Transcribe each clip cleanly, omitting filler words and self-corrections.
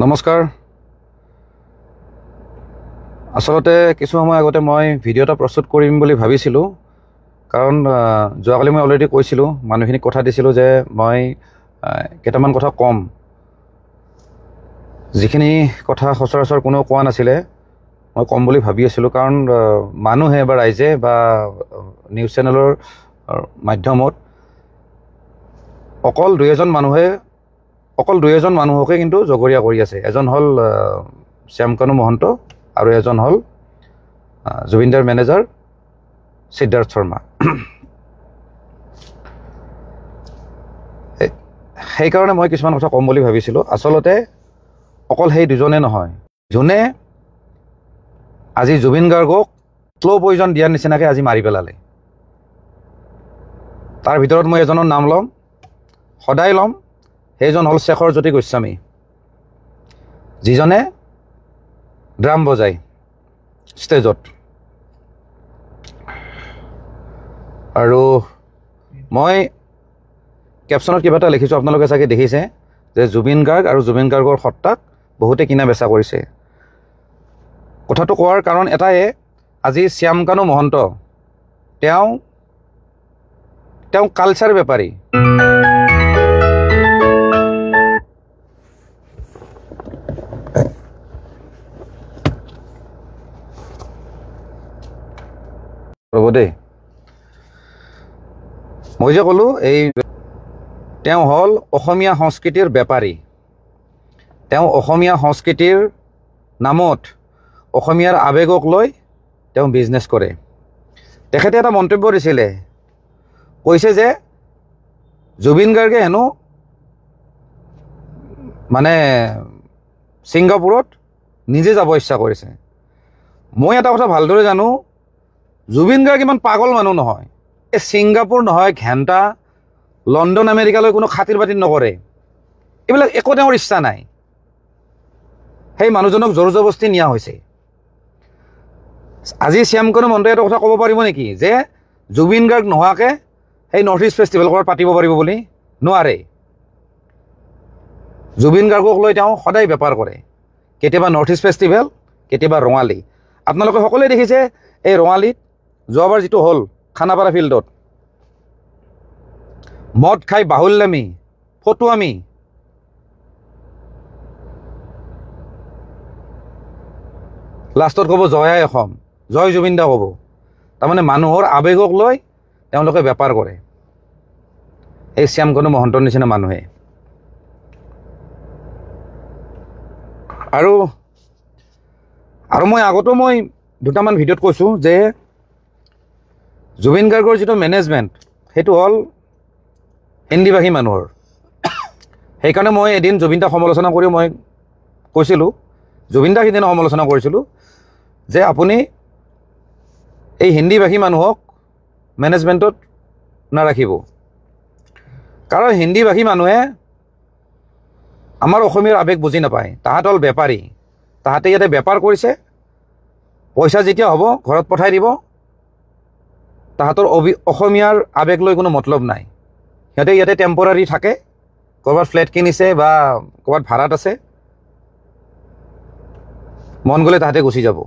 নমস্কাৰ। আসলতে কিছু সময় আগতে মই ভিডিও এটা প্ৰস্তুত কৰিম বুলি ভাবিছিলোঁ, কাৰণ যোৱাকালি মই অলৰেডি কৈছিলোঁ, মানুহখিনিক কথা দিছিলোঁ যে মই কেইটামান কথা ক'ম, যিখিনি কথা সচৰাচৰ কোনেও কোৱা নাছিলে মই ক'ম বুলি ভাবি আছিলোঁ। কাৰণ মানুহে বা ৰাইজে বা নিউজ চেনেলৰ মাধ্যমত অকল দুই এজন মানুহকে কিন্তু জগৰীয়া কৰি আছে। এজন হ'ল শ্যামকানু মহন্ত আৰু এজন হ'ল জুবিনদাৰ মেনেজাৰ সিদ্ধাৰ্থ শৰ্মা। সেইকাৰণে মই কিছুমান কথা ক'ম বুলি ভাবিছিলোঁ। আচলতে অকল সেই দুজনে নহয়, যোনে আজি জুবিন গাৰ্গক শ্ল' পয়জন দিয়াৰ নিচিনাকৈ আজি মাৰি পেলালে, তাৰ ভিতৰত মই এজনৰ নাম ল'ম, সদায় ল'ম। সেইজন হ'ল শেখৰ জ্যোতি গোস্বামী, যিজনে ড্ৰাম বজায় ষ্টেজত। আৰু মই কেপশ্যনত কিবা এটা লিখিছোঁ, আপোনালোকে চাগে দেখিছে যে জুবিন গাৰ্গ আৰু জুবিন গাৰ্গৰ সত্তাক বহুতে কিনা বেচা কৰিছে। কথাটো কোৱাৰ কাৰণ এটাই, আজি শ্যামকানু মহন্ত তেওঁ কালচাৰ বেপাৰী। ৰ'ব দেই, মই যে ক'লোঁ তেওঁ হ'ল অসমীয়া সংস্কৃতিৰ বেপাৰী। তেওঁ অসমীয়া সংস্কৃতিৰ নামত অসমীয়াৰ আৱেগক লৈ তেওঁ বিজনেছ কৰে। তেখেতে এটা মন্তব্য দিছিলে, কৈছে যে জুবিন গাৰ্গে হেনো মানে ছিংগাপুৰত নিজে যাব ইচ্ছা কৰিছে। মই এটা কথা ভালদৰে জানো, জুবিন গাৰ্গ ইমান পাগল মানুহ নহয়। এই ছিংগাপুৰ নহয়, ঘেণ্টা, লণ্ডন, আমেৰিকালৈ কোনো খাতিৰ বাতিৰ নকৰে। এইবিলাক একো তেওঁৰ ইচ্ছা নাই। সেই মানুহজনক জোৰ জবস্তি নিয়া হৈছে। আজি শ্যামকানু মহন্তই এটা কথা ক'ব পাৰিব নেকি যে জুবিন গাৰ্গ নোহোৱাকৈ সেই নৰ্থ ইষ্ট ফেষ্টিভেল ক'ৰবাত পাতিব পাৰিব বুলি? নোৱাৰে। জুবিন গাৰ্গক লৈ তেওঁ সদায় বেপাৰ কৰে। কেতিয়াবা নৰ্থ ইষ্ট ফেষ্টিভেল, কেতিয়াবা ৰঙালী। আপোনালোকে সকলোৱে দেখিছে এই ৰঙালীত যোৱাবাৰ যিটো হ'ল খানাপাৰা ফিল্ডত, মদ খাই বাহুল্যামি, ফটুৱামি, লাষ্টত ক'ব জয় আই অসম, জয় জুবিন দা ক'ব। তাৰমানে মানুহৰ আৱেগক লৈ তেওঁলোকে বেপাৰ কৰে, এই শ্যামকানু মহন্তৰ নিচিনা মানুহে। আৰু মই আগতো দুটামান ভিডিঅ'ত কৈছোঁ যে জুবিন গাৰ্গৰ যিটো মেনেজমেণ্ট, সেইটো হ'ল হিন্দীভাষী মানুহৰ। সেইকাৰণে মই এদিন জুবিন দাক সমালোচনা কৰি মই কৈছিলোঁ, জুবিন দাক সিদিনা সমালোচনা কৰিছিলোঁ যে আপুনি এই হিন্দীভাষী মানুহক মেনেজমেণ্টত নাৰাখিব। কাৰণ হিন্দীভাষী মানুহে আমাৰ অসমীয়াৰ আৱেগ বুজি নাপায়। তাহাঁত হ'ল বেপাৰী। তাহাঁতে ইয়াতে বেপাৰ কৰিছে, পইচা যেতিয়া হ'ব ঘৰত পঠাই দিব। তাহাঁতৰ অসমীয়াৰ আৱেগ লৈ কোনো মতলব নাই। সিহঁতে ইয়াতে টেম্পৰাৰী থাকে, ক'ৰবাত ফ্লেট কিনিছে বা ক'ৰবাত ভাড়াত আছে, মন গ'লে তাহাঁতে গুচি যাব।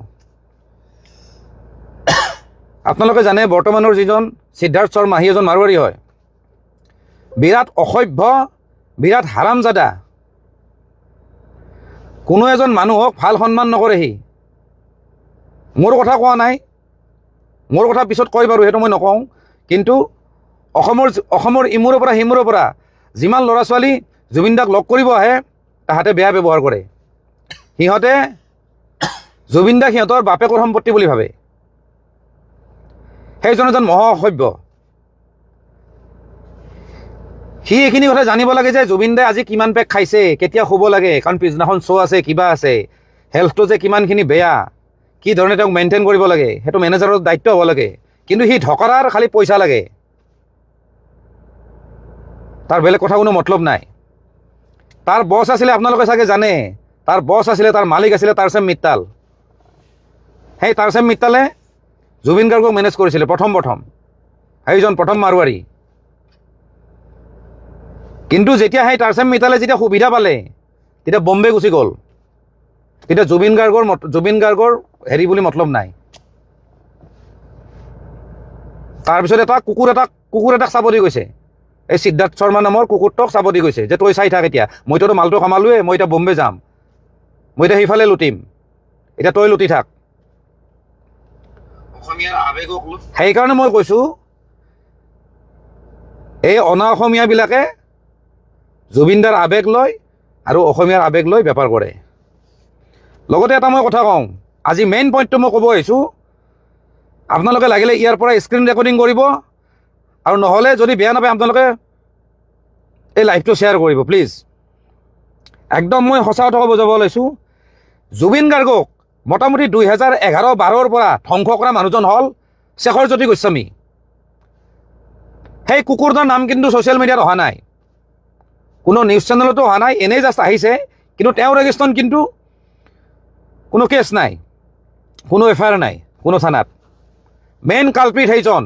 আপোনালোকে জানে বৰ্তমানৰ যিজন সিদ্ধাৰ্থ শৰ্মা, সি এজন মাৰোৱাৰী হয়, বিৰাট অসভ্য, বিৰাট হাৰামজাদা। কোনো এজন মানুহক ভাল সন্মান নকৰে সি। মোৰ কথা কোৱা নাই, মোৰ কথা পিছত কয় বাৰু, সেইটো মই নকওঁ। কিন্তু অসমৰ ইমূৰৰ পৰা সিমূৰৰ পৰা যিমান ল'ৰা ছোৱালী জুবিন দাক লগ কৰিব আহে, তাহাঁতে বেয়া ব্যৱহাৰ কৰে। সিহঁতে জুবিন দাক সিহঁতৰ বাপেকৰ সম্পত্তি বুলি ভাবে। সেইজন এজন মহা অসভ্য। সি এইখিনি কথা জানিব লাগে যে জুবিন দাই আজি কিমান পেক খাইছে, কেতিয়া শুব লাগে, কাৰণ পিছদিনাখন শ্ব' আছে, কিবা আছে, হেল্থটো যে কিমানখিনি বেয়া, কি ধৰণে তেওঁক মেইনটেইন কৰিব লাগে, সেইটো মেনেজাৰৰ দায়িত্ব হ'ব লাগে। কিন্তু সি ঢকৰাৰ খালি পইচা লাগে, তাৰ বেলেগ কথা কোনো মতলব নাই। তাৰ বছ আছিলে, আপোনালোকে চাগে জানে, তাৰ বছ আছিলে, তাৰ মালিক আছিলে টাৰ্চেম মিট্টাল। সেই টাৰ্চেম মিট্টালে জুবিন গাৰ্গক মেনেজ কৰিছিলে প্ৰথম। সেইজন প্ৰথম মাৰোৱাৰী। কিন্তু যেতিয়া সেই টাৰ্চেম মিট্টালে যেতিয়া সুবিধা পালে, তেতিয়া বম্বে গুচি গ'ল। এতিয়া জুবিন গাৰ্গৰ হেৰি বুলি মতলব নাই। তাৰপিছত কুকুৰ এটাক চাব দি গৈছে, এই সিদ্ধাৰ্থ শৰ্মা নামৰ কুকুৰটোক চাব দি গৈছে যে তই চাই থাক, এতিয়া মইতো মালটো কামালোৱে, মই এতিয়া বম্বে যাম, মই এতিয়া সেইফালে লুটিম, এতিয়া তই লুটি থাক। সেইকাৰণে মই কৈছোঁ এই অনা অসমীয়াবিলাকে জুবিনদাৰ আৱেগ লয় আৰু অসমীয়াৰ আৱেগ লৈ বেপাৰ কৰে। লগতে এটা মই কথা কওঁ, আজি মেইন পইণ্টটো মই ক'ব আহিছোঁ, আপোনালোকে লাগিলে ইয়াৰ পৰা স্ক্ৰীন ৰেকৰ্ডিং কৰিব আৰু নহ'লে যদি বেয়া নাপায় আপোনালোকে এই লাইভটো শ্বেয়াৰ কৰিব প্লিজ। একদম মই সঁচা কথা ক'ব যাব লৈছোঁ, জুবিন গাৰ্গক মোটামুটি 2011-12 পৰা ধ্বংস কৰা মানুহজন হ'ল শেখৰজ্যোতি গোস্বামী। সেই কুকুৰটোৰ নাম কিন্তু ছ'চিয়েল মিডিয়াত অহা নাই, কোনো নিউজ চেনেলতো অহা নাই, এনেই জাষ্ট আহিছে, কিন্তু তেওঁৰ এগেইনষ্টত কিন্তু কোনো কেছ নাই, কোনো এফআইআৰ নাই কোনো থানাত। মেইন কালপ্ৰিট সেইজন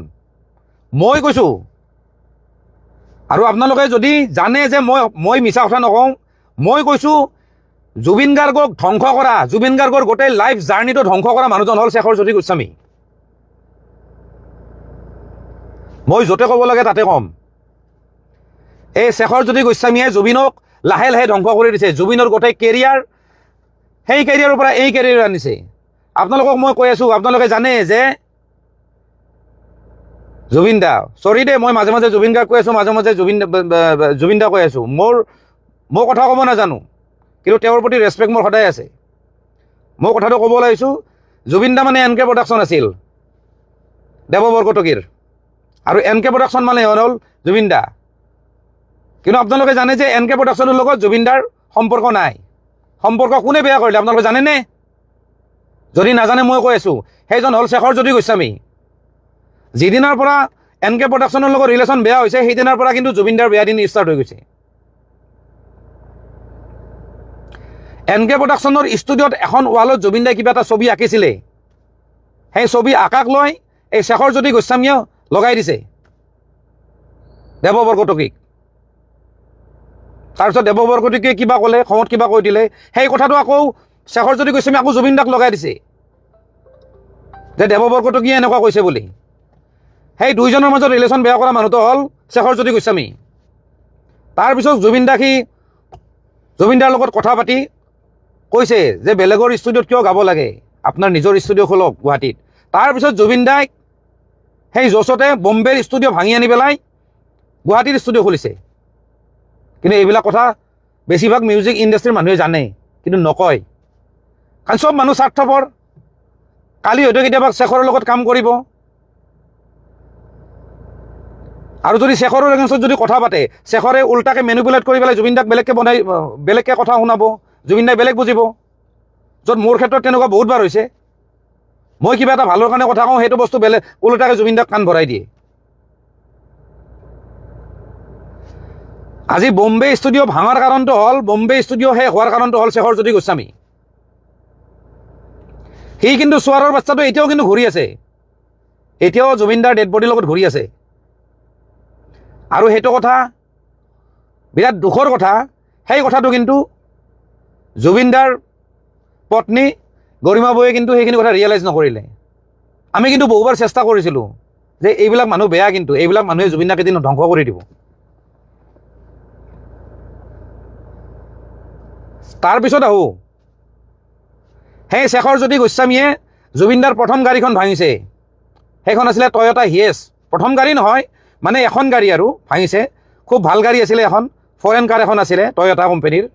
মই কৈছোঁ। আৰু আপোনালোকে যদি জানে যে মই মিছা কথা নকওঁ, মই কৈছোঁ জুবিন গাৰ্গক ধ্বংস কৰা, জুবিন গাৰ্গৰ গোটেই লাইফ জাৰ্ণিটো ধ্বংস কৰা মানুহজন হ'ল শেখৰজ্যোতি গোস্বামী। মই য'তে ক'ব লাগে তাতে ক'ম, এই শেখৰজ্যোতি গোস্বামীয়ে জুবিনক লাহে লাহে ধ্বংস কৰি দিছে। জুবিনৰ গোটেই কেৰিয়াৰ, সেই কেৰিয়াৰৰ পৰা এই কেৰিয়াৰ আনিছে। আপোনালোকক মই কৈ আছোঁ, আপোনালোকে জানে যে জুবিন দা, চৰি দেই মই মাজে মাজে জুবিন গাৰ্গ কৈ আছোঁ, মাজে মাজে জুবিন দা কৈ আছোঁ, মই কথা ক'ব নাজানো, কিন্তু তেওঁৰ প্ৰতি ৰেচপেক্ট মোৰ সদায় আছে। মই কথাটো ক'ব লাগিছোঁ, জুবিন দা মানে NK প্ৰডাকশ্যন আছিল দেৱ বৰকটকীৰ, আৰু NK প্ৰডাকশ্যন মানে হ'ল জুবিন দা। কিন্তু আপোনালোকে জানে যে NK প্ৰডাকশ্যনৰ লগত জুবিন দাৰ সম্পৰ্ক নাই। সম্পৰ্ক কোনে বেয়া কৰিলে আপোনালোকে জানেনে? যদি নাজানে মই কৈ আছোঁ, সেইজন হ'ল শেখৰজ্যোতি গোস্বামী। যিদিনাৰ পৰা NK প্ৰডাকশ্যনৰ লগত ৰিলেশ্যন বেয়া হৈছে, সেইদিনাৰ পৰা কিন্তু জুবিন দাৰ বেয়া দিন ষ্টাৰ্ট হৈ গৈছে। NK প্ৰডাকশ্যনৰ ষ্টুডিঅ'ত এখন ৱালত জুবিন দাই কিবা এটা ছবি আঁকিছিলে, সেই ছবি আঁকাক লৈ এই শেখৰজ্যোতি গোস্বামীয়ে লগাই দিছে দেৱ বৰকটকীক। তাৰপিছত দেৱ বৰকটকীয়ে কিবা ক'লে, খঙত কিবা কৈ দিলে, সেই কথাটো আকৌ শেখৰজ্যোতি গোস্বামী আকৌ জুবিন দাক লগাই দিছে যে দেৱ বৰকটকীয়ে এনেকুৱা কৈছে বুলি। সেই দুইজনৰ মাজত ৰিলেশ্যন বেয়া কৰা মানুহটো হ'ল শেখৰজ্যোতি গোস্বামী। তাৰপিছত জুবিন দাৰ লগত কথা পাতি কৈছে যে বেলেগৰ ষ্টুডিঅ'ত কিয় গাব লাগে, আপোনাৰ নিজৰ ষ্টুডিঅ' খোলক গুৱাহাটীত। তাৰপিছত জুবিন দাই সেই জছতে বম্বেৰ ষ্টুডিঅ' ভাঙি আনি পেলাই গুৱাহাটীৰ ষ্টুডিঅ' খুলিছে। কিন্তু এইবিলাক কথা বেছিভাগ মিউজিক ইণ্ডাষ্ট্ৰীৰ মানুহে জানে, কিন্তু নকয়, কাৰণ চব মানুহ স্বাৰ্থপৰ। কালি হয়তো কেতিয়াবা শেখৰৰ লগত কাম কৰিব, আৰু যদি শেখৰৰ এগেইনষ্টত যদি কথা পাতে, শেখৰে উল্টাকে মেনিপুলেট কৰি পেলাই জুবিন দাক বেলেগকৈ কথা শুনাব, জুবিন দাই বেলেগ বুজিব। য'ত মোৰ ক্ষেত্ৰত তেনেকুৱা বহুতবাৰ হৈছে, মই কিবা এটা ভালৰ কাৰণে কথা কওঁ, সেইটো বস্তু বেলেগ উল্টাকে জুবিন দাক কাণ ভৰাই দিয়ে। আজি বম্বে ষ্টুডিঅ' ভাঙাৰ কাৰণটো হ'ল, বম্বে ষ্টুডিঅ' শেষ হোৱাৰ কাৰণটো হ'ল শেখৰজ্যোতি গোস্বামী। সি কিন্তু চোৱাৰৰ বাচ্চাটো এতিয়াও কিন্তু ঘূৰি আছে, এতিয়াও জুবিন দাৰ ডেড বডিৰ লগত ঘূৰি আছে। আৰু সেইটো কথা বিৰাট দুখৰ কথা। সেই কথাটো কিন্তু জুবিন দাৰ পত্নী গৰিমা বৌয়ে কিন্তু সেইখিনি কথা ৰিয়েলাইজ নকৰিলে। আমি কিন্তু বহুবাৰ চেষ্টা কৰিছিলোঁ যে এইবিলাক মানুহ বেয়া, কিন্তু এইবিলাক মানুহে জুবিন দাক এদিন ধ্বংস কৰি দিব। তাৰপিছত আহোঁ, সেই শেখৰজ্যোতি গোস্বামীয়ে জুবিন দাৰ প্ৰথম গাড়ীখন ভাঙিছে, সেইখন আছিলে টয়টা হিয়েছ। প্ৰথম গাড়ী নহয়, মানে এখন গাড়ী আৰু ভাঙিছে। খুব ভাল গাড়ী আছিলে, এখন ফৰেন কাৰ এখন আছিলে টয়টা কোম্পানীৰ।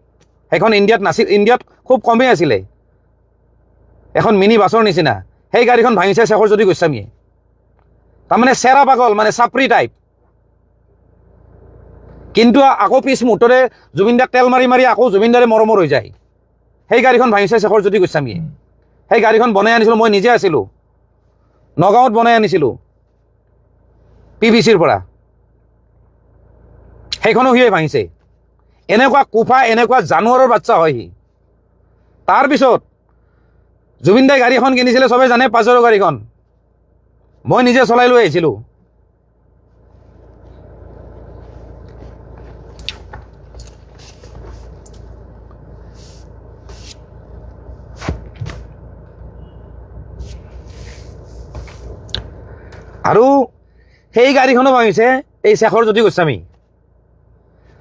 সেইখন ইণ্ডিয়াত নাছিল, ইণ্ডিয়াত খুব কমেই আছিলে, এখন মিনি বাছৰ নিচিনা। সেই গাড়ীখন ভাঙিছে শেখৰজ্যোতি গোস্বামীয়ে। তাৰমানে চেৰা পাগল, মানে চাপৰি টাইপ। কিন্তু আকৌ পিছ মুহূৰ্ততে জুবিন দাক তেল মাৰি মাৰি আকৌ জুবিন দাৰে মৰমৰ হৈ যায়। সেই গাড়ীখন ভাঙিছে শেখৰজ্যোতি গোস্বামীয়ে। সেই গাড়ীখন বনাই আনিছিলোঁ, মই নিজে আছিলোঁ, নগাঁৱত বনাই আনিছিলোঁ PVCৰ পৰা। সেইখনো সিয়ে ভাঙিছে। এনেকুৱা কুফা, এনেকুৱা জানুৱাৰৰ বাচ্চা হয় সি। তাৰপিছত জুবিন দাই গাড়ী এখন কিনিছিলে, চবে জানে, পাজেৰ গাড়ীখন। মই নিজে চলাই লৈ আহিছিলোঁ। আৰু সেই গাড়ীখনো ভাঙিছে এই শেখৰজ্যোতি গোস্বামী।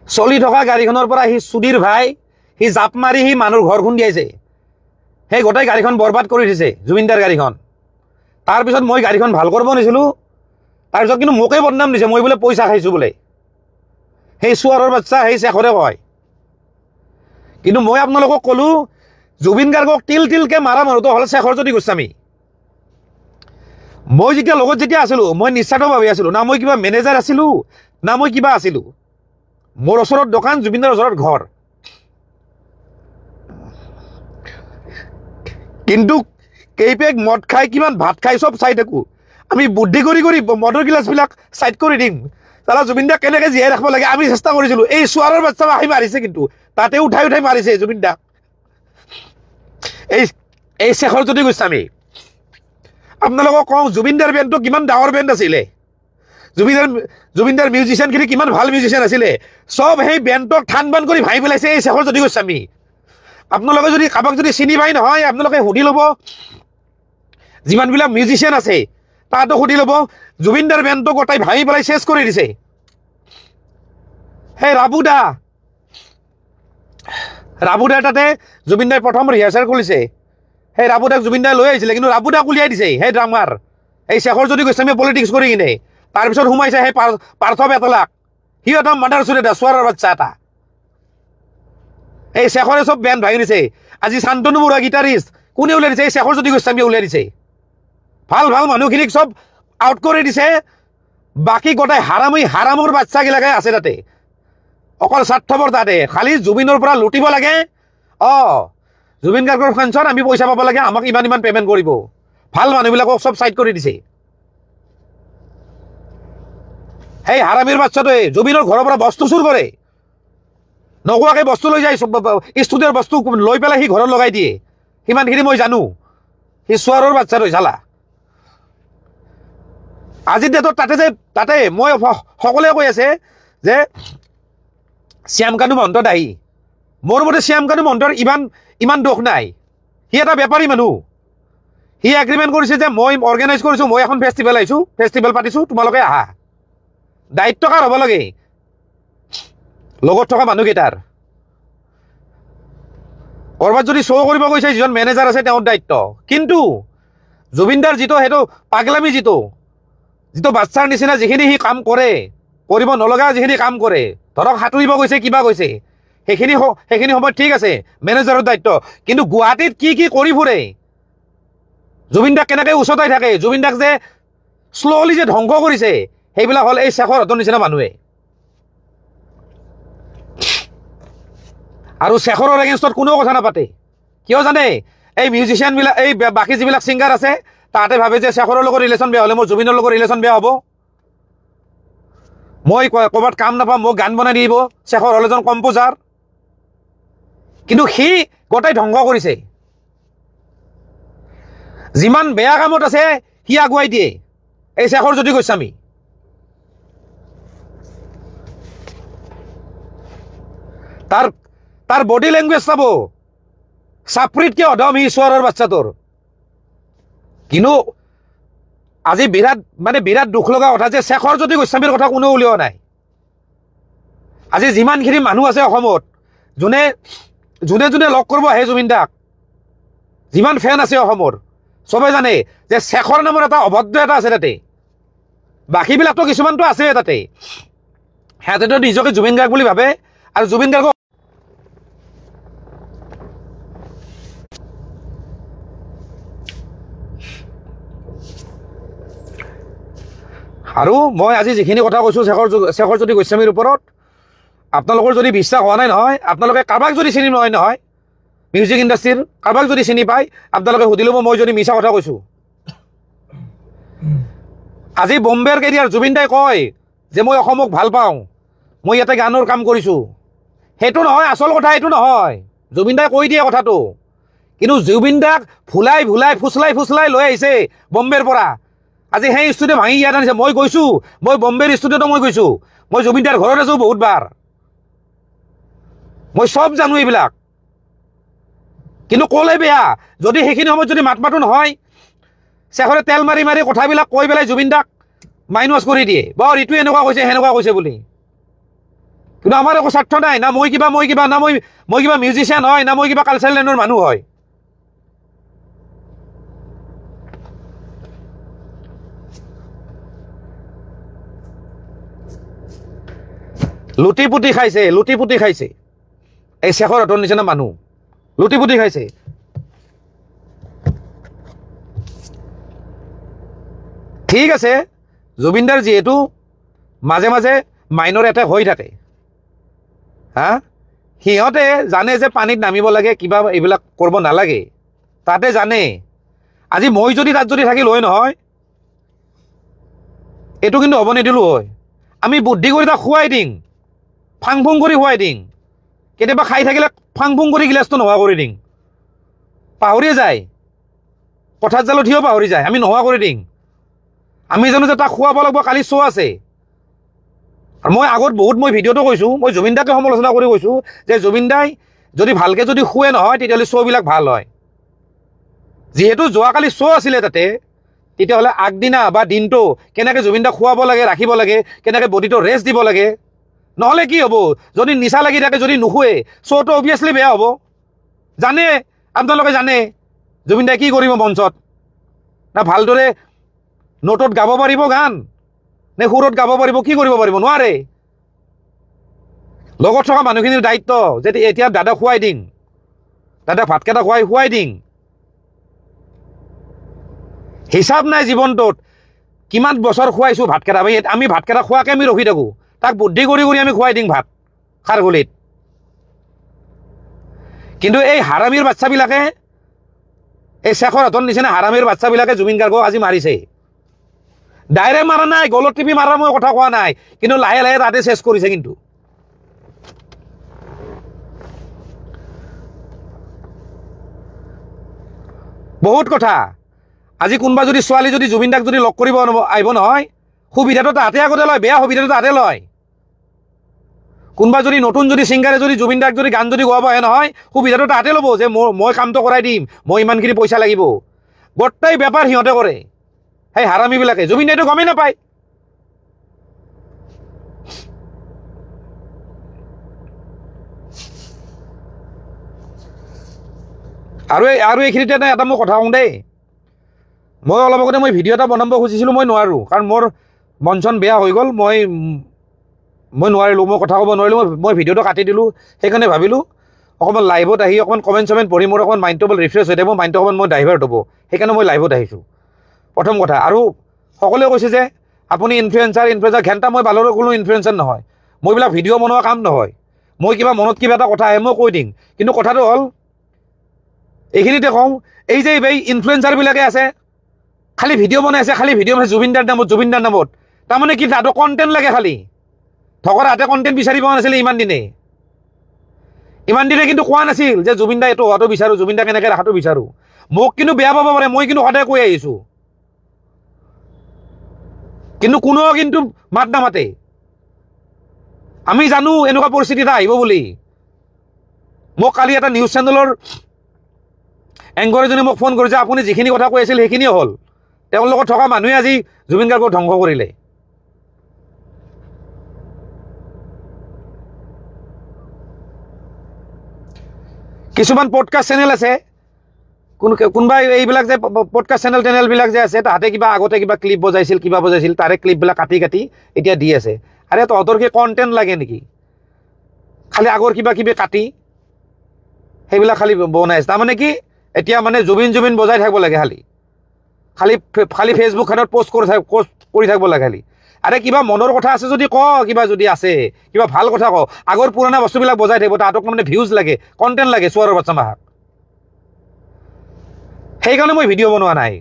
চলি থকা গাড়ীখনৰ পৰা সি সুধীৰ ভাই সি জাপ মাৰি সি মানুহৰ ঘৰ খুন্দিয়াইছে। সেই গোটেই গাড়ীখন বৰবাদ কৰি দিছে জুবিনদাৰ গাড়ীখন। তাৰপিছত মই গাড়ীখন ভাল কৰিব নিছিলোঁ, তাৰপিছত কিন্তু মোকেই বদনাম দিছে, মই বোলে পইচা খাইছোঁ বোলে। সেই চোৱাৰৰ বাচ্চা সেই শেখৰে কয়। কিন্তু মই আপোনালোকক ক'লোঁ জুবিন গাৰ্গক তিল তিলকৈ মাৰা মানুহটো হ'ল শেখৰজ্যোতি গোস্বামী। মই যেতিয়া লগত যেতিয়া আছিলোঁ মই নিস্বাৰ্থভাৱে আছিলোঁ, না মই কিবা মেনেজাৰ আছিলোঁ না মই কিবা আছিলোঁ। মোৰ ওচৰত দোকান, জুবিনদাৰ ওচৰত ঘৰ। কিন্তু কেইপেক মদ খাই কিমান ভাত খাই চব চাই থাকোঁ। আমি বুদ্ধি কৰি কৰি মদৰ গিলাচবিলাক চাইড কৰি দিম। তাৰা জুবিনদাক কেনেকৈ জীয়াই ৰাখিব লাগে আমি চেষ্টা কৰিছিলোঁ। এই চোৱাৰৰ বাচ্চা আহি মাৰিছে, কিন্তু তাতে উঠাই উঠাই মাৰিছে জুবিনদাক। এই শেখৰজ্যোতি গোস্বামী। আপোনালোকক কওঁ জুবিনদাৰ বেণ্ডটো কিমান ডাঙৰ বেণ্ড আছিলে, জুবিনদাৰ মিউজিচিয়ানখিনি কিমান ভাল মিউজিচিয়ান আছিলে, চব সেই বেণ্ডক ঠান বান কৰি ভাঙি পেলাইছে এই শেখৰজ্যোতি গোস্বামী। আপোনালোকে যদি কাৰোবাক যদি চিনি পাই নহয় আপোনালোকে সুধি ল'ব, যিমানবিলাক মিউজিচিয়ান আছে তাতো সুধি ল'ব, জুবিনদাৰ বেণ্ডটো গোটাই ভাঙি পেলাই চেছ কৰি দিছে। সেই ৰাবুদাৰ তাতে জুবিনদাই প্ৰথম ৰিহাৰ্চেল কৰিছে। সেই ৰাবুদাক জুবিনদাই লৈ আহিছিলে, কিন্তু ৰাবুদাক উলিয়াই দিছে সেই ড্ৰামাৰ এই শেখৰজ্যোতি গোস্বামীয়ে পলিটিক্স কৰি কিনে। তাৰপিছত সোমাইছে সেই পাৰ্থ বেতলাক, সি এটা মাদাৰ চুৰেটা চোৱাৰৰ বাচ্চা এটা। এই শেখৰে চব বেণ্ড ভাঙি দিছে। আজি শান্তনু বৰুৱা গীটাৰিষ্ট কোনে উলিয়াই দিছে? এই শেখৰজ্যোতি গোস্বামীয়ে উলিয়াই দিছে। ভাল ভাল মানুহখিনিক চব আউট কৰি দিছে, বাকী গোটাই হাৰামৰ বাচ্চাগিলাকে আছে তাতে, অকল স্বাৰ্থপৰ তাতে, খালি জুবিনৰ পৰা লুটিব লাগে। জুবিন গাৰ্গৰ ফাংচন আমি পইচা পাব লাগে, আমাক ইমান ইমান পে'মেণ্ট কৰিব। ভাল মানুহবিলাকক চব চাইড কৰি দিছে। সেই হাৰামীৰ বাচ্চাটোৱে জুবিনৰ ঘৰৰ পৰা বস্তু চুৰ কৰে, নোকোৱাকৈ বস্তু লৈ যায়, ষ্টুডিঅ'ৰ বস্তু লৈ পেলাই সি ঘৰত লগাই দিয়ে। সিমানখিনি মই জানো। সি চোৱাৰৰ বাচ্চাটোৱে চালা। আজিৰ ডেটত তাতে মই সকলোৱে কৈ আছে যে শ্যামকানু মহন্ত দায়ী। মোৰ মতে শ্যামকানু মহন্তৰ ইমান দোষ নাই। সি এটা বেপাৰী মানুহ। সি এগ্ৰিমেণ্ট কৰিছে যে মই অৰ্গেনাইজ কৰিছোঁ, মই এখন ফেষ্টিভেল পাতিছোঁ, তোমালোকে আহা। দায়িত্ব কাৰ হ'ব লাগে? লগত থকা মানুহকেইটাৰ। ক'ৰবাত যদি শ্ব' কৰিব গৈছে যিজন মেনেজাৰ আছে তেওঁৰ দায়িত্ব। কিন্তু জুবিনদাৰ যিটো সেইটো পাগলামি, যিটো বাচ্চাৰ নিচিনা যিখিনি সি কাম কৰে, কৰিব নলগা যিখিনি কাম কৰে, ধৰক সাঁতুৰিব গৈছে কিবা গৈছে, সেইখিনি সময়ত ঠিক আছে মেনেজাৰৰ দায়িত্ব। কিন্তু গুৱাহাটীত কি কৰি ফুৰে, জুবিনদাক কেনেকৈ উচতাই থাকে, জুবিনদাক যে শ্ল'লি যে ধ্বংস কৰিছে, সেইবিলাক হ'ল এই শেখৰহঁতৰ নিচিনা মানুহে। আৰু শেখৰৰ এগেইনষ্টত কোনেও কথা নাপাতে। কিয় জানে? এই মিউজিচিয়ানবিলাক, এই বাকী যিবিলাক ছিংগাৰ আছে তাহাঁতে ভাবে যে শেখৰৰ লগত ৰিলেশ্যন বেয়া হ'লে মোৰ জুবিনৰ লগত ৰিলেশ্যন বেয়া হ'ব, মই ক'ৰবাত কাম নাপাম, মোক গান বনাই দিব। শেখৰ হ'ল এজন কম্প'জাৰ, কিন্তু সি গোটেই ধ্বংস কৰিছে। যিমান বেয়া কামত আছে সি আগুৱাই দিয়ে, এই শেখৰজ্যোতি গোস্বামী। তাৰ বডি লেংগুৱেজ চাব, চাপৰিতকৈ অধম সি চোৱাৰৰ বাচ্চাটোৰ। কিন্তু আজি বিৰাট দুখ লগা কথা যে শেখৰজ্যোতি গোস্বামীৰ কথা কোনেও উলিওৱা নাই। আজি যিমানখিনি মানুহ আছে অসমত, যোনে লগ কৰিব আহে জুবিনদাক, যিমান ফেন আছে অসমৰ, চবে জানে যে শেখৰ নামৰ এটা অভদ্ৰ এটা আছে তাতে। বাকীবিলাকতো কিছুমানতো আছে তাতে, সিহঁতেতো নিজকে জুবিন গাৰ্গ বুলি ভাবে। আৰু জুবিন গাৰ্গক আৰু মই আজি যিখিনি কথা কৈছোঁ শেখৰজ্যোতি গোস্বামীৰ ওপৰত, আপোনালোকৰ যদি বিশ্বাস হোৱা নাই নহয়, আপোনালোকে কাৰোবাক যদি চিনি নহয় মিউজিক ইণ্ডাষ্ট্ৰীৰ কাৰোবাক যদি চিনি পায় আপোনালোকে সুধি ল'ব মই যদি মিছা কথা কৈছোঁ। আজি বম্বেৰ কেৰিয়াৰ জুবিনদাই কয় যে মই অসমক ভাল পাওঁ, মই ইয়াতে গানৰ কাম কৰিছোঁ। সেইটো নহয় আচল কথা, এইটো নহয়। জুবিনদাই কৈ দিয়ে কথাটো, কিন্তু জুবিনদাক ফুচলাই লৈ আহিছে বম্বেৰ পৰা। আজি সেই ষ্টুডিঅ' ভাঙি ইয়াত আনিছে। মই গৈছোঁ, মই বম্বেৰ ষ্টুডিঅ'তো মই গৈছোঁ, মই জুবিনদাৰ ঘৰত আছোঁ বহুতবাৰ, মই চব জানো এইবিলাক। কিন্তু ক'লে বেয়া, যদি সেইখিনি সময়ত যদি মাত মাতো নহয়, শেখৰে তেল মাৰি কথাবিলাক কৈ পেলাই জুবিনদাক মাইনাছ কৰি দিয়ে বা এইটো এনেকুৱা কৈছে সেনেকুৱা কৈছে বুলি কিন্তু আমাৰ একো স্বাৰ্থ নাই না মই কিবা না মই কিবা মিউজিচিয়ান হয় না মই কিবা কালচাৰেল লাইনৰ মানুহ হয় লুটি পুটি খাইছে এই শেখৰ হতৰ নিচিনা মানুহ লুটি পুটি খাইছে ঠিক আছে জুবিনদাৰ যিহেতু মাজে মাজে মাইনৰ এটেক হৈ থাকে হা সিহঁতে জানে যে পানীত নামিব লাগে কিবা এইবিলাক কৰিব নালাগে তাতে জানে আজি মই যদি তাত যদি থাকিল হয় নহয় এইটো কিন্তু হ'ব নিদিলো হয় আমি বুদ্ধি কৰি তাক খুৱাই দিম ফাং ফুং কৰি খুৱাই দিম কেতিয়াবা খাই থাকিলে ফাং ফুং কৰি গিলাচটো নোহোৱা কৰি দিম পাহৰিয়ে যায় পথাৰ জালত থিয় পাহৰি যায় আমি নোহোৱা কৰি দিম আমি জানো যে তাক খুৱাব লাগিব কালি শ্ব' আছে আৰু মই আগত বহুত মই ভিডিঅ'টো কৈছোঁ মই জুবিন দাকে সমালোচনা কৰি কৈছোঁ যে জুবিন দাই যদি ভালকৈ যদি শুৱে নহয় তেতিয়াহ'লে শ্ব'বিলাক ভাল হয় যিহেতু যোৱাকালি শ্ব' আছিলে তাতে তেতিয়াহ'লে আগদিনা বা দিনটো কেনেকৈ জুবিন দাক খুৱাব লাগে ৰাখিব লাগে কেনেকৈ বডিটো ৰেষ্ট দিব লাগে নহ'লে কি হ'ব যদি নিচা লাগি থাকে যদি নুশুৱে শ্ব'টো অভিয়াছলি বেয়া হ'ব জানে আপোনালোকে জানে জুবিন দাই কি কৰিব মঞ্চত না ভালদৰে নোটত গাব পাৰিব গান নে সুৰত গাব পাৰিব কি কৰিব পাৰিব নোৱাৰে লগত থকা মানুহখিনিৰ দায়িত্ব যে এতিয়া দাদা খুৱাই দিম দাদা ভাতকেইটা খুৱাই দিম হিচাপ নাই জীৱনটোত কিমান বছৰ খুৱাইছোঁ ভাতকেইটা আমি ভাতকেইটা খোৱাকৈ আমি ৰখি থাকোঁ তাক বুদ্ধি কৰি আমি খুৱাই দিম ভাত খাৰগুলিত কিন্তু এই হাৰামীৰ বাচ্চাবিলাকে এই শেখৰ হতৰ নিচিনা হাৰামীৰ বাচ্চাবিলাকে জুবিন গাৰ্গক আজি মাৰিছে ডাইৰেক্ট মাৰা নাই গলত টিপি মাৰা মই কথা কোৱা নাই কিন্তু লাহে লাহে তাতে চেছ কৰিছে কিন্তু বহুত কথা আজি কোনোবা যদি ছোৱালী যদি জুবিন দাক যদি লগ কৰিব আহিব নহয় সুবিধাটো তাতে আগতে লয় বেয়া সুবিধাটো তাতে লয় কোনোবা যদি নতুন যদি ছিংগাৰে যদি জুবিন দাক যদি গান যদি গোৱাব আহে নহয় সুবিধাটো তাতে ল'ব যে মই কামটো কৰাই দিম মই ইমানখিনি পইচা লাগিব গোটেই বেপাৰ সিহঁতে কৰে সেই হাৰামীবিলাকে জুবিন দাইটো গমেই নাপায় আৰু এইখিনিতে এটা মই কথা কওঁ দেই মই অলপ আগতে মই ভিডিঅ' এটা বনাব খুজিছিলোঁ মই নোৱাৰোঁ কাৰণ মোৰ মন চন বেয়া হৈ গ'ল মই নোৱাৰিলোঁ মই কথা ক'ব নোৱাৰিলোঁ মই ভিডিঅ'টো কাটি দিলোঁ সেইকাৰণে ভাবিলোঁ অকণমান লাইভত আহি অকণমান কমেণ্ট চমেণ্ট পঢ়ি মোৰ অকণমান মাইণ্ডটো অকণমান ৰিফ্ৰেছ হৈ থাকিব মাইণ্ডটো অকণমান মই ডাইভাৰ্ট হ'ব সেইকাৰণে মই লাইভত আহিছোঁ প্ৰথম কথা আৰু সকলোৱে কৈছে যে আপুনি ইনফ্লুৱেঞ্চাৰ ঘণ্টা মই বালৰৰ কোনো ইনফ্লুৱেঞ্চাৰ নহয় মই এইবিলাক ভিডিঅ' বনোৱা কাম নহয় মই কিবা মনত কিবা এটা কথা আহে মই কৈ দিম কিন্তু কথাটো হ'ল এইখিনিতে কওঁ এই যে এই ইনফ্লুৱেঞ্চাৰবিলাকে আছে খালি ভিডিঅ' বনাই আছে খালি ভিডিঅ' বনাইছে জুবিনদাৰ নামত তাৰমানে কি তাহাঁতক কণ্টেণ্ট লাগে খালি ধকৰ হাতে কণ্টেণ্ট বিচাৰি পোৱা নাছিলে ইমান দিনে কিন্তু কোৱা নাছিল যে জুবিন দা এইটো হোৱাটো বিচাৰোঁ জুবিন দাক এনেকৈ ৰখাটো বিচাৰোঁ মোক কিন্তু বেয়া পাব পাৰে মই কিন্তু সদায় কৈ আহিছোঁ কিন্তু কোনেও কিন্তু মাত নামাতে আমি জানো এনেকুৱা পৰিস্থিতি এটা আহিব বুলি মোক কালি এটা নিউজ চেনেলৰ এংকৰ এজনে মোক ফোন কৰিছে আপুনি যিখিনি কথা কৈ আছিল সেইখিনিয়ে হ'ল তেওঁৰ লগত থকা মানুহে আজি জুবিন গাৰ্গক ধ্বংস কৰিলে কিছুমান পডকাষ্ট চেনেল আছে কোনোবাই এইবিলাক যে পডকাষ্ট চেনেলবিলাক যে আছে তাহাঁতে কিবা আগতে কিবা ক্লিপ বজাইছিল তাৰে ক্লিপবিলাক কাটি এতিয়া দি আছে আৰে তহঁতৰ কি কণ্টেণ্ট লাগে নেকি খালি আগৰ কিবা কাটি সেইবিলাক খালি বনাইছে তাৰমানে কি এতিয়া মানে জুবিন বজাই থাকিব লাগে খালি ফেচবুকখনত পষ্ট কৰি থাকিব লাগে খালি আৰে কিবা মনৰ কথা আছে যদি ক কিবা যদি আছে কিবা ভাল কথা ক আগৰ পুৰণা বস্তুবিলাক বজাই থাকিব তাহাঁতক মানে ভিউজ লাগে কণ্টেণ্ট লাগে চোৱাৰৰ বাচ্চা মাহাক সেইকাৰণে মই ভিডিঅ' বনোৱা নাই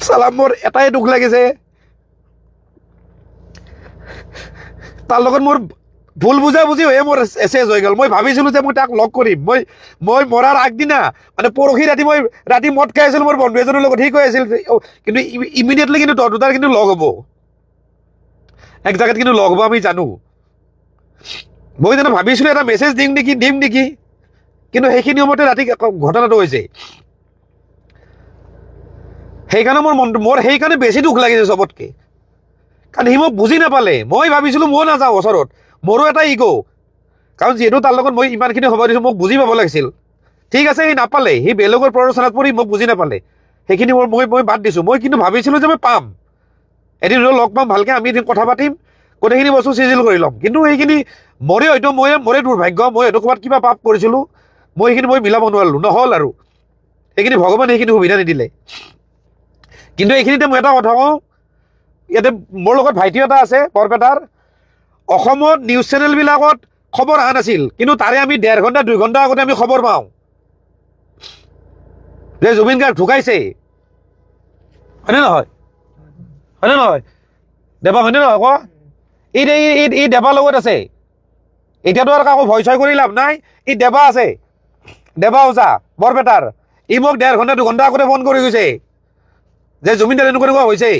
চালা মোৰ এটাই দুখ লাগিছে তাৰ লগত মোৰ ভুল বুজাবুজি হৈয়ে মোৰ এছেজ হৈ গ'ল মই ভাবিছিলোঁ যে মই তাক লগ কৰিম মই মৰাৰ আগদিনা মানে পৰহি ৰাতি মদ খাই আছিলোঁ মোৰ বন্ধু এজনৰ লগত সি কৈ আছিল কিন্তু ইমিডিয়েটলি কিন্তু দুটাৰ কিন্তু লগ হ'ব এক জেগাত কিন্তু লগ হ'ব আমি জানো মই জানো ভাবিছিলোঁ এটা মেছেজ দিম নেকি কিন্তু সেইখিনি সময়তে ৰাতি ঘটনাটো হৈছে সেইকাৰণে মোৰ সেইকাৰণে বেছি দুখ লাগিছে চবতকৈ কাৰণ সি মোক বুজি নাপালে মই ভাবিছিলোঁ মই নাযাওঁ ওচৰত মোৰো এটা ইগ' কাৰণ যিহেতু তাৰ লগত মই ইমানখিনি সময় দিছোঁ মোক বুজি পাব লাগিছিল ঠিক আছে সি নাপালে সি বেলেগৰ প্ৰৰোচনাত পৰি মোক বুজি নাপালে সেইখিনি মই বাদ দিছোঁ মই কিন্তু ভাবিছিলোঁ যে মই পাম এদিন লগ পাম ভালকৈ আমি এদিন কথা পাতিম গোটেইখিনি বস্তু চিজিল কৰি ল'ম কিন্তু সেইখিনি মোৰে দুৰ্ভাগ্য মই হয়তো ক'ৰবাত কিবা পাপ কৰিছিলোঁ মই সেইখিনি মিলাব নোৱাৰিলোঁ নহ'ল আৰু সেইখিনি ভগৱানে সেইখিনি সুবিধা নিদিলে কিন্তু এইখিনিতে মই এটা কথা কওঁ ইয়াতে মোৰ লগত ভাইটি এটা আছে বৰপেটাৰ অসমত নিউজ চেনেলবিলাকত খবৰ অহা নাছিল কিন্তু তাৰে আমি 1.5 ঘণ্টা 2 ঘণ্টা আগতে আমি খবৰ পাওঁ যে জুবিন গাৰ্গ ঢুকাইছে হয়নে নহয় দেৱা হয়নে নহয় ক ই দেৱাৰ লগত আছে এতিয়াতো আৰু কাকো ভয় চয় কৰি লাভ নাই ই দেৱা আছে দেৱা ওজা বৰপেটাৰ ই মোক 1.5 ঘণ্টা 2 ঘণ্টা আগতে ফোন কৰি গৈছে যে জুবিন দাৰ এনেকুৱা হৈছে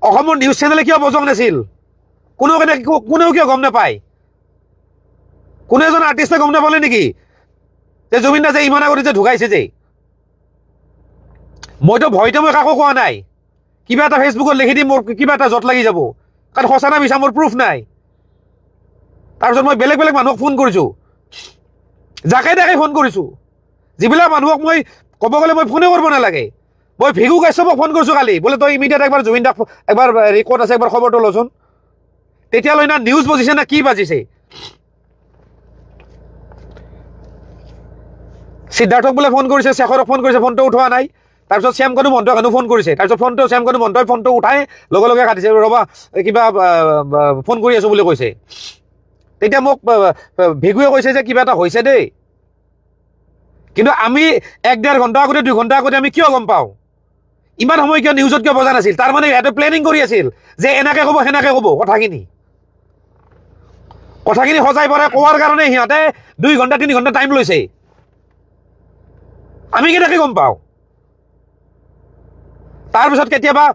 অসমৰ নিউজ চেনেলে কিয় বজং নাছিল কোনেও কিয় গম নাপায় কোনো এজন আৰ্টিষ্টে গম নাপালে নেকি যে জুবিন দা যে ইমান আগতে যে ঢুকাইছে যে মইতো ভয়তে মই কাকো কোৱা নাই কিবা এটা ফেচবুকত লিখি দিম মোৰ কিবা এটা জট লাগি যাব কাৰণ সঁচা না মিছা মোৰ প্ৰুফ নাই তাৰপিছত মই বেলেগ মানুহক ফোন কৰিছোঁ যাকে তাকে ফোন কৰিছোঁ যিবিলাক মানুহক মই ক'ব গ'লে মই ফোনে কৰিব নালাগে মই ভিগু কাশ্যপক ফোন কৰিছোঁ কালি বোলে তই ইমিডিয়েট একবাৰ জুবিন দাক একবাৰ ক'ত আছে একবাৰ খবৰটো লচোন তেতিয়ালৈ না নিউজ বাজিছে না কি বাজিছে সিদ্ধাৰ্থক বোলে ফোন কৰিছে শেখৰক ফোন কৰিছে ফোনটো উঠোৱা নাই তাৰপিছত শ্যামকানু মহন্তক ফোন কৰিছে তাৰপিছত শ্যামকানু মহন্তই ফোনটো উঠাই লগে কাটিছে ৰ'বা কিবা ফোন কৰি আছোঁ বুলি কৈছে তেতিয়া মোক ভিগুৱে কৈছে যে কিবা এটা হৈছে দেই কিন্তু আমি 1.5 ঘণ্টা আগতে 2 ঘণ্টা আগতে আমি কিয় গম পাওঁ ইমান সময় কিয় নিউজত কিয় বজা নাছিল তাৰমানে সিহঁতে প্লেনিং কৰি আছিল যে এনেকৈ ক'ব সেনেকৈ ক'ব কথাখিনি সজাই পৰাই কোৱাৰ কাৰণে সিহঁতে 2 ঘণ্টা 3 ঘণ্টা টাইম লৈছে আমি কেনেকৈ গম পাওঁ তাৰপিছত কেতিয়াবা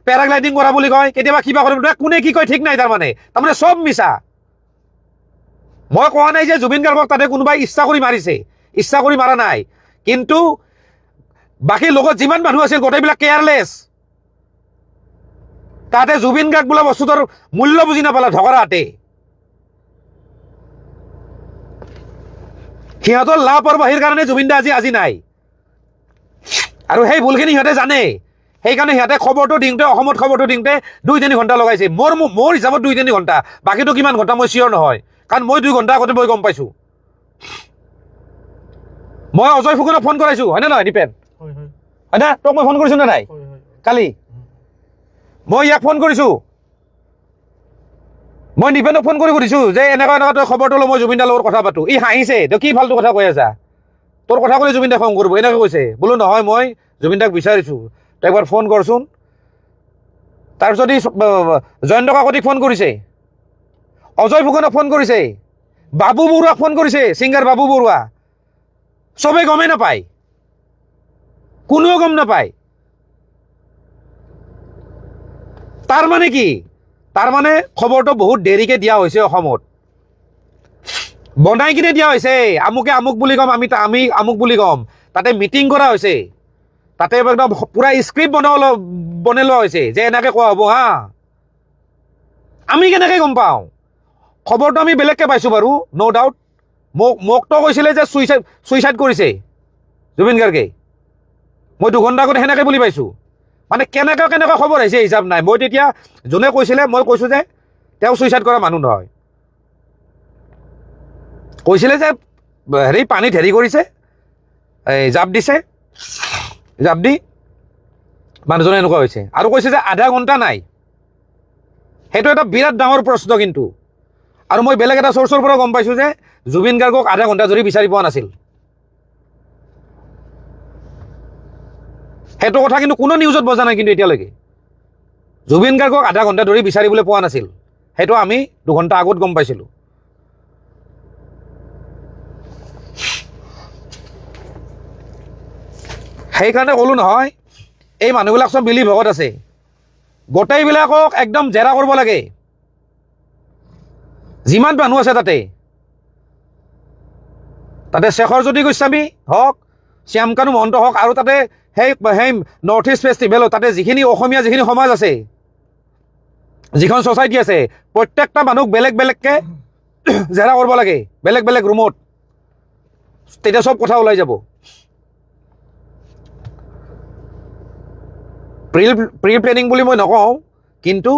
পেৰাগ্লাইডিং কৰা বুলি কয় কেতিয়াবা কিবা কৰিব কোনে কি কয় ঠিক নাই তাৰমানে চব মিছা মই কোৱা নাই যে জুবিন গাৰ্গক তাতে কোনোবাই ইচ্ছা কৰি মাৰিছে ইচ্ছা কৰি মাৰা নাই কিন্তু বাকী লগত যিমান মানুহ আছিল গোটেইবিলাক কেয়াৰলেছ তাতে জুবিন গাৰ্গ বোলা বস্তুটোৰ মূল্য বুজি নাপালে ঢকৰাতে সিহঁতৰ লাপৰবাহীৰ কাৰণে জুবিন দা আজি নাই আৰু সেই ভুলখিনি সিহঁতে জানে সেইকাৰণে সিহঁতে খবৰটো দিওঁতে অসমত খবৰটো দিওঁতে 2-3 ঘণ্টা লগাইছে মোৰ হিচাপত 2-3 ঘণ্টা বাকীটো কিমান ঘণ্টা মই চিয়ৰ নহয় কাৰণ মই 2 ঘণ্টা আগতে মই গম পাইছোঁ মই অজয় ফুকনক ফোন কৰাইছোঁ হয়নে নহয় দীপেন হয়নে তোক মই ফোন কৰিছোঁ নে নাই কালি মই ইয়াক ফোন কৰিছোঁ মই দীপেনক ফোন কৰি সুধিছোঁ যে এনেকুৱা তই খবৰটো লৈ মই জুবিন দাৰ লগত কথা পাতোঁ ই হাঁহিছে তই কি ফাল্টু কথা কৈ আছা তোৰ কথা ক'লে জুবিন দাক খং কৰিব এনেকৈ কৈছে বোলো নহয় মই জুবিন দাক বিচাৰিছোঁ তই একবাৰ ফোন কৰচোন তাৰপিছত ই জয়ন্ত কাকতিক ফোন কৰিছে অজয় ফুকনক ফোন কৰিছে বাবু বৰুৱাক ফোন কৰিছে ছিংগাৰ বাবু বৰুৱা চবেই গমেই নাপায় কোনেও গম নাপায় তাৰমানে কি তাৰমানে খবৰটো বহুত দেৰিকৈ দিয়া হৈছে অসমত বনাই কিনে দিয়া হৈছে আমুকে আমুক বুলি ক'ম আমি আমুক বুলি ক'ম তাতে মিটিং কৰা হৈছে তাতে একদম পুৰা স্ক্ৰিপ্ট বনাই লোৱা হৈছে যে এনেকৈ কোৱা হ'ব হা আমি কেনেকৈ গম পাওঁ খবৰটো আমি বেলেগকৈ পাইছোঁ বাৰু ন' ডাউট মোকতো কৈছিলে যে ছুইচাইড কৰিছে জুবিন গাৰ্গে মই 2 ঘণ্টা আগতে সেনেকৈ বুলি পাইছোঁ মানে কেনেকৈ খবৰ আহিছে হিচাপ নাই মই তেতিয়া যোনে কৈছিলে মই কৈছোঁ যে তেওঁ ছুইচাইড কৰা মানুহ নহয় কৈছিলে যে পানীত কৰিছে জাপ দিছে জাপ দি মানুহজনে এনেকুৱা হৈছে আৰু কৈছে যে আধা ঘণ্টা নাই সেইটো এটা বিৰাট ডাঙৰ প্ৰশ্ন কিন্তু আৰু মই বেলেগ এটা চ'ৰ্চৰ পৰা গম পাইছোঁ যে জুবিন গাৰ্গক আধা ঘণ্টা ধৰি বিচাৰি পোৱা নাছিল সেইটো কথা কিন্তু কোনো নিউজত বজা নাই কিন্তু এতিয়ালৈকে জুবিন গাৰ্গক আধা ঘণ্টা ধৰি বিচাৰিবলৈ পোৱা নাছিল সেইটো আমি 2 ঘণ্টা আগত গম পাইছিলোঁ সেইকাৰণে ক'লোঁ নহয় এই মানুহবিলাক চব মিলি ভগত আছে গোটেইবিলাকক একদম জেৰা কৰিব লাগে যিমান মানুহ আছে তাতে শেখৰজ্যোতি গোস্বামী হওক শ্যামকানু মহন্ত হওক আৰু তাতে সেই নৰ্থ ইষ্ট ফেষ্টিভেলত তাতে যিখিনি অসমীয়া যিখিনি সমাজ আছে যিখন ছ'চাইটি আছে প্ৰত্যেকটা মানুহক বেলেগ বেলেগকৈ জেৰা কৰিব লাগে বেলেগ বেলেগ ৰুমত তেতিয়া চব কথা ওলাই যাব প্ৰি প্লেনিং বুলি মই নকওঁ কিন্তু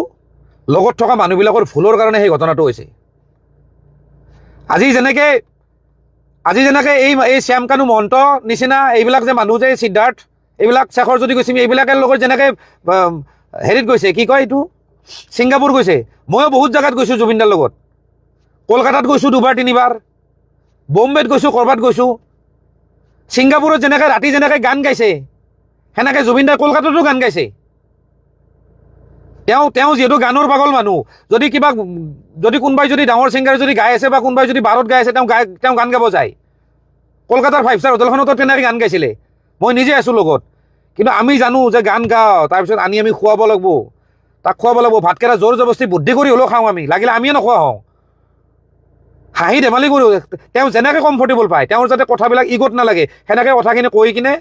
লগত থকা মানুহবিলাকৰ ভুলৰ কাৰণে সেই ঘটনাটো হৈছে আজি যেনেকৈ এই শ্যামকানু মহন্ত নিচিনা এইবিলাক যে মানুহ যে সিদ্ধাৰ্থ এইবিলাক শেখৰজ্যোতি গোস্বামী এইবিলাকৰ লগত যেনেকৈ হেৰিত গৈছে কি কয় এইটো ছিংগাপুৰ গৈছে ময়ো বহুত জেগাত গৈছোঁ জুবিনদাৰ লগত কলকাতাত গৈছোঁ 2-বাৰ 3-বাৰ বম্বেত গৈছোঁ ক'ৰবাত গৈছোঁ ছিংগাপুৰত যেনেকৈ ৰাতি যেনেকৈ গান গাইছে সেনেকৈ জুবিনদাই কলকাতাতো গান গাইছে তেওঁ যিহেতু গানৰ পাগল মানুহ যদি কোনোবাই যদি ডাঙৰ ছিংগাৰে যদি গাই আছে বা কোনোবাই যদি বাৰত গাই আছে তেওঁ গান গাব যায় কলকাতাৰ 5-ষ্টাৰ হোটেলখনতো তেনেকৈ গান গাইছিলে মই নিজে আছোঁ লগত কিন্তু আমি জানো যে গান গাওঁ তাৰপিছত আনি আমি খুৱাব লাগিব তাক খুৱাব লাগিব ভাতকেইটা জোৰ জবস্তি বুদ্ধি কৰি হ'লেও খাওঁ আমি লাগিলে আমিয়ে নোখোৱা হওঁ হাঁহি ধেমালি কৰোঁ তেওঁ যেনেকৈ কমফৰ্টেবল পায় তেওঁৰ যাতে কথাবিলাক ইগত নালাগে সেনেকৈ কথাখিনি কৈ কিনে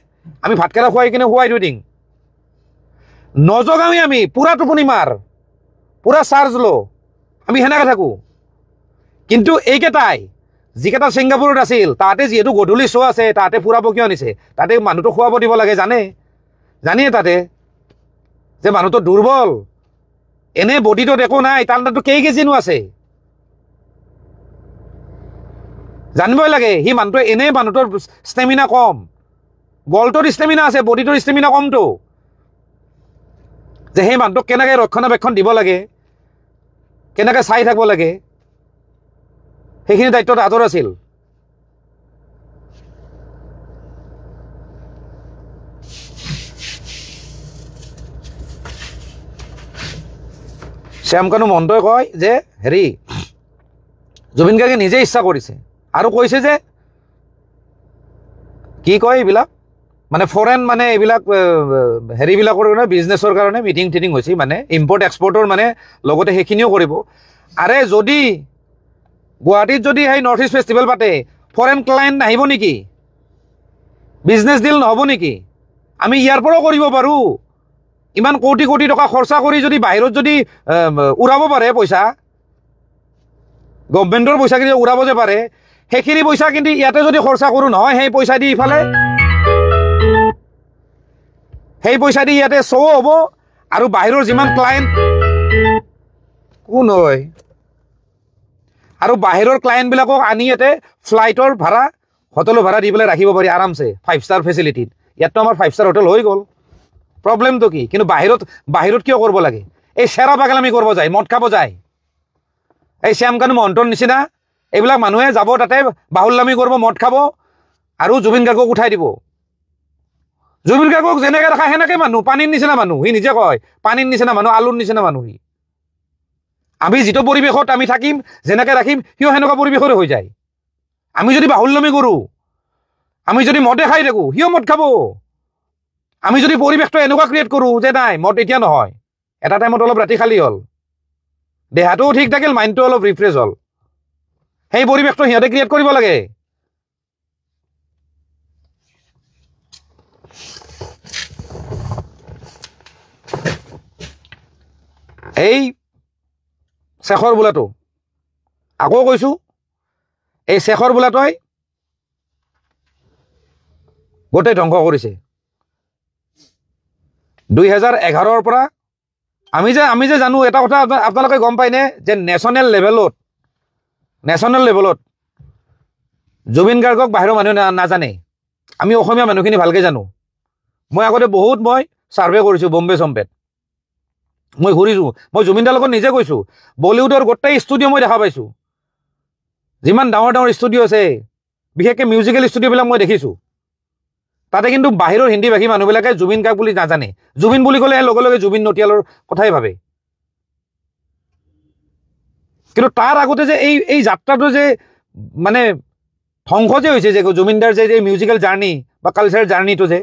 আমি ভাতকেইটা খুৱাই কিনে খুৱাই থৈ দিম নজগাওঁৱে আমি পুৰা টোপনি মাৰ পুৰা চাৰ্জ ল' আমি সেনেকৈ থাকোঁ কিন্তু এইকেইটাই যিকেইটা ছিংগাপুৰত আছিল তাতে যিহেতু গধূলি শ্ব' আছে তাতে ফুৰাব কিয় আনিছে তাতে মানুহটো খুৱাব দিব লাগে জানিয়ে তাতে যে মানুহটো দুৰ্বল এনে বডিটোত একো নাই তাৰ তাতো কেই কেজিনো আছে জানিবই লাগে সি মানুহটোৱে এনেই মানুহটোৰ ষ্টেমিনা কম গলটোৰ ষ্টেমিনা আছে বডিটোৰ ষ্টেমিনা কমটো যে সেই মানুহটোক কেনেকৈ ৰক্ষণাবেক্ষণ দিব লাগে কেনেকৈ চাই থাকিব লাগে সেইখিনি দায়িত্বত আঁতৰ আছিল শ্যামকানু মহন্তই কয় যে হেৰি জুবিন গাৰ্গে নিজে ইচ্ছা কৰিছে আৰু কৈছে যে কি কয় এইবিলাক মানে ফৰেন মানে এইবিলাক হেৰিবিলাকৰ কাৰণে বিজনেছৰ কাৰণে মিটিং টিটিং হৈছে মানে ইম্পৰ্ট এক্সপৰ্টৰ মানে লগতে সেইখিনিও কৰিব আৰে যদি গুৱাহাটীত যদি সেই নৰ্থ ইষ্ট ফেষ্টিভেল পাতে ফৰেন ক্লায়েণ্ট নাহিব নেকি বিজনেছ ডিল নহ'ব নেকি আমি ইয়াৰ পৰাও কৰিব পাৰোঁ ইমান কোটি কোটি টকা খৰচা কৰি যদি বাহিৰত যদি উৰাব পাৰে পইচা গভৰ্ণমেণ্টৰ পইচাখিনি উৰাব যে পাৰে সেইখিনি পইচা কিন্তু ইয়াতে যদি খৰচা কৰোঁ নহয় সেই পইচা দি ইফালে ইয়াতে শ্ব' হ'ব আৰু বাহিৰৰ যিমান ক্লায়েণ্ট কোন হয় আৰু বাহিৰৰ ক্লায়েণ্টবিলাকক আনি ইয়াতে ফ্লাইটৰ ভাড়া হোটেলৰ ভাড়া দি পেলাই ৰাখিব পাৰি আৰামছে 5-ষ্টাৰ ফেচিলিটিত ইয়াততো আমাৰ 5-ষ্টাৰ হোটেল হৈ গ'ল প্ৰব্লেমটো কি কিন্তু বাহিৰত কিয় কৰিব লাগে এই চেৰা পাগলামি কৰিব যায় মদ খাব যায় এই শ্যামকানু মহন্তৰ নিচিনা এইবিলাক মানুহে যাব তাতে বাহুল্লামি কৰিব মদ খাব আৰু জুবিন গাৰ্গক উঠাই দিব জুবিন গাৰ্গক যেনেকৈ ৰাখা সেনেকৈ মানুহ পানীৰ নিচিনা মানুহ সি নিজে কয় পানীৰ নিচিনা মানুহ আলুৰ নিচিনা মানুহ সি আমি যিটো পৰিৱেশত আমি থাকিম যেনেকৈ ৰাখিম সিও সেনেকুৱা পৰিৱেশৰে হৈ যায় আমি যদি বাহুল্লামি কৰোঁ আমি যদি মদে খাই থাকোঁ সিও মদ খাব আমি যদি পৰিৱেশটো এনেকুৱা ক্ৰিয়েট কৰোঁ যে নাই মদ এতিয়া নহয় এটা টাইমত অলপ ৰাতি খালী হ'ল দেহাটোও ঠিক থাকিল মাইণ্ডটো অলপ ৰিফ্ৰেছ হ'ল সেই পৰিৱেশটো সিহঁতে ক্ৰিয়েট কৰিব লাগে এই শেখৰ বোলাটো আকৌ কৈছোঁ এই শেখৰ বোলাটোৱে গোটেই ধ্বংস কৰিছে 2011ৰ পৰা আমি যে জানো এটা কথা আপোনালোকে গম পায়নে যে নেশ্যনেল লেভেলত জুবিন গাৰ্গক বাহিৰৰ মানুহে নাজানে আমি অসমীয়া মানুহখিনি ভালকৈ জানো মই আগতে মই ছাৰ্ভে কৰিছোঁ বম্বে চম্বেত মই ঘূৰিছোঁ মই জুবিনদাৰ লগত নিজে গৈছোঁ বলিউডৰ গোটেই ষ্টুডিঅ' মই দেখা পাইছোঁ যিমান ডাঙৰ ষ্টুডিঅ' আছে বিশেষকৈ মিউজিকেল ষ্টুডিঅ'বিলাক মই দেখিছোঁ তাতে কিন্তু বাহিৰৰ হিন্দী ভাষী মানুহবিলাকে জুবিন গাৰ্গ বুলি নাজানে জুবিন বুলি ক'লে লগে লগে জুবিন নটিয়ালৰ কথাই ভাবে কিন্তু তাৰ আগতে যে এই যাত্ৰাটো যে মানে ধ্বংস যে হৈছে যে জুবিনদাৰ যে মিউজিকেল জাৰ্ণি বা কালচাৰেল জাৰ্ণিটো যে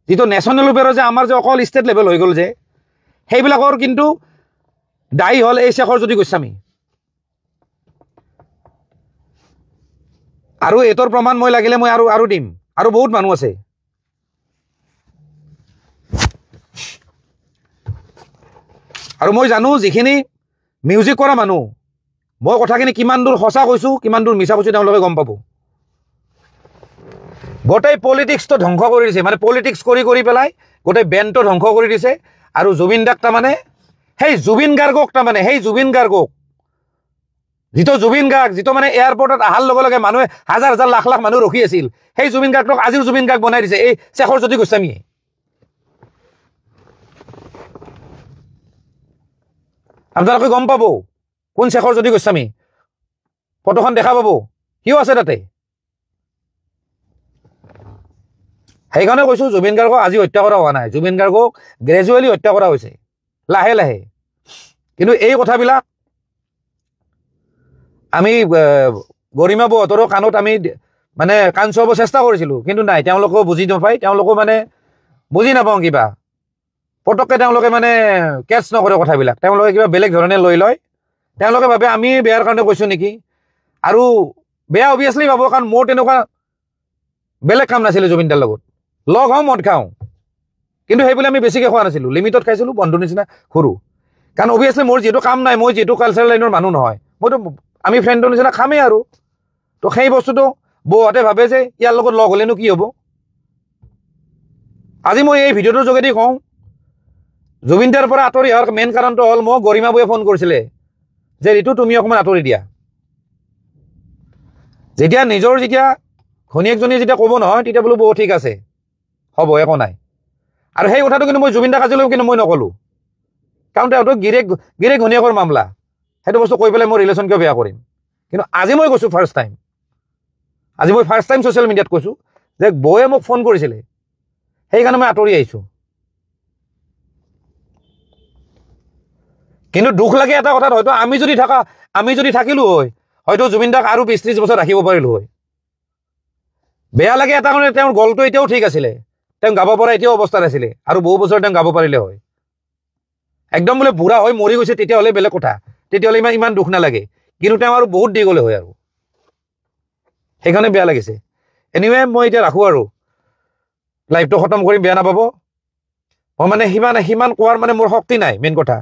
যিটো নেশ্যনেল লেভেলৰ যে আমাৰ যে অকল ষ্টেট লেভেল হৈ গ'ল যে সেইবিলাকৰ কিন্তু দায়ী হ'ল এই শেখৰজ্যোতি গোস্বামী। আৰু এইটোৰ প্ৰমাণ মই লাগিলে মই আৰু দিম, আৰু বহুত মানুহ আছে। আৰু মই জানো যিখিনি মিউজিক কৰা মানুহ, মই কথাখিনি কিমান দূৰ সঁচা কৈছোঁ কিমান দূৰ মিছা কৈছোঁ তেওঁলোকে গম পাব। গোটেই পলিটিক্সটো ধ্বংস কৰি দিছে, মানে পলিটিক্স কৰি পেলাই গোটেই বেণ্ডটো ধ্বংস কৰি দিছে। আৰু জুবিন দাক তাৰমানে সেই জুবিন গাৰ্গক তাৰমানে সেই জুবিন গাৰ্গক যিটো জুবিন গাৰ্গ যিটো মানে এয়াৰপৰ্টত অহাৰ লগে লগে মানুহে হাজাৰ হাজাৰ লাখ লাখ মানুহ ৰখি আছিল, সেই জুবিন গাৰ্গক আজিও জুবিন গাৰ্গ বনাই দিছে এই শেখৰজ্যোতি গোস্বামীয়ে। আপোনালোকে গম পাব কোন শেখৰজ্যোতি গোস্বামী, ফটোখন দেখা পাব, কিয় আছে তাতে। সেইকাৰণে কৈছোঁ জুবিন গাৰ্গক আজি হত্যা কৰা হোৱা নাই, জুবিন গাৰ্গক গ্ৰেজুৱেলি হত্যা কৰা হৈছে লাহে লাহে। কিন্তু এই কথাবিলাক আমি গৰিমা বৌহঁতৰো কাণত আমি মানে কাণ চুৱাব চেষ্টা কৰিছিলোঁ, কিন্তু নাই, তেওঁলোকেও বুজি নাপায়, তেওঁলোকেও মানে বুজি নাপাওঁ কিবা পটককৈ তেওঁলোকে মানে কেটচ নকৰে কথাবিলাক, তেওঁলোকে কিবা বেলেগ ধৰণে লৈ লয়। তেওঁলোকে ভাবে আমি বেয়াৰ কাৰণে কৈছোঁ নেকি, আৰু বেয়া অভিয়াছলি ভাবো, কাৰণ মোৰ তেনেকুৱা বেলেগ কাম নাছিলে জুবিন দাৰ লগত। লগ হওঁ মদ খাওঁ, কিন্তু সেইবুলি আমি বেছিকৈ খোৱা নাছিলোঁ, লিমিটত খাইছিলোঁ, বন্ধুৰ নিচিনা সৰু। কাৰণ অভিয়াছলি মোৰ যিহেতু কাম নাই, মই যিহেতু কালচাৰেল লাইনৰ মানুহ নহয়, মইতো আমি ফ্ৰেণ্ডৰ নিচিনা খামেই আৰু। তো সেই বস্তুটো বৌহঁতে ভাবে যে ইয়াৰ লগত লগ হ'লেনো কি হ'ব। আজি মই এই ভিডিঅ'টোৰ যোগেদি কওঁ, জুবিন দাৰ পৰা আঁতৰি অহাৰ মেইন কাৰণটো হ'ল মোক গৰিমা বৌয়ে ফোন কৰিছিলে যে ঋতু তুমি অকণমান আঁতৰি দিয়া। যেতিয়া ঘনীয়েকজনীয়ে যেতিয়া ক'ব নহয়, তেতিয়া বোলো বৌ ঠিক আছে, হ'ব, একো নাই। আৰু সেই কথাটো কিন্তু মই জুবিন দাক আজিলৈকে কিন্তু মই নক'লোঁ, কাৰণ তেওঁতো গিৰেক ঘনীয়েকৰ মামলা, সেইটো বস্তু কৈ পেলাই মই ৰিলেশ্যন কিয় বেয়া কৰিম। কিন্তু আজি মই কৈছোঁ ফাৰ্ষ্ট টাইম ছ'চিয়েল মিডিয়াত কৈছোঁ যে বৌয়ে মোক ফোন কৰিছিলে, সেইকাৰণে মই আঁতৰি আহিছোঁ। কিন্তু দুখ লাগে এটা কথাত, হয়তো আমি যদি থাকিলোঁ হয়, হয়তো জুবিন দাক আৰু 20-30 বছৰ ৰাখিব পাৰিলোঁ হয়। বেয়া লাগে এটা কাৰণে, তেওঁৰ গলটো এতিয়াও ঠিক আছিলে, তেওঁ গাব পৰা এতিয়াও অৱস্থাত আছিলে, আৰু বহু বছৰ তেওঁ গাব পাৰিলে হয়। একদম বোলে বুঢ়া হৈ মৰি গৈছে তেতিয়াহ'লে বেলেগ কথা, তেতিয়াহ'লে ইমান দুখ নালাগে, কিন্তু তেওঁ আৰু বহুত দি গ'লে হয় আৰু, সেইকাৰণে বেয়া লাগিছে। এনিৱে মই এতিয়া ৰাখোঁ আৰু লাইভটো খতম কৰিম, বেয়া নাপাব। মই মানে সিমান কোৱাৰ মানে মোৰ শক্তি নাই, মেইন কথা।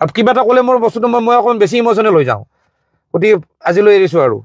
আৰু কিবা এটা ক'লে মোৰ বস্তুটো মই অকণমান বেছি ইম'চনেল হৈ যাওঁ, গতিকে আজিলৈ এৰিছোঁ আৰু।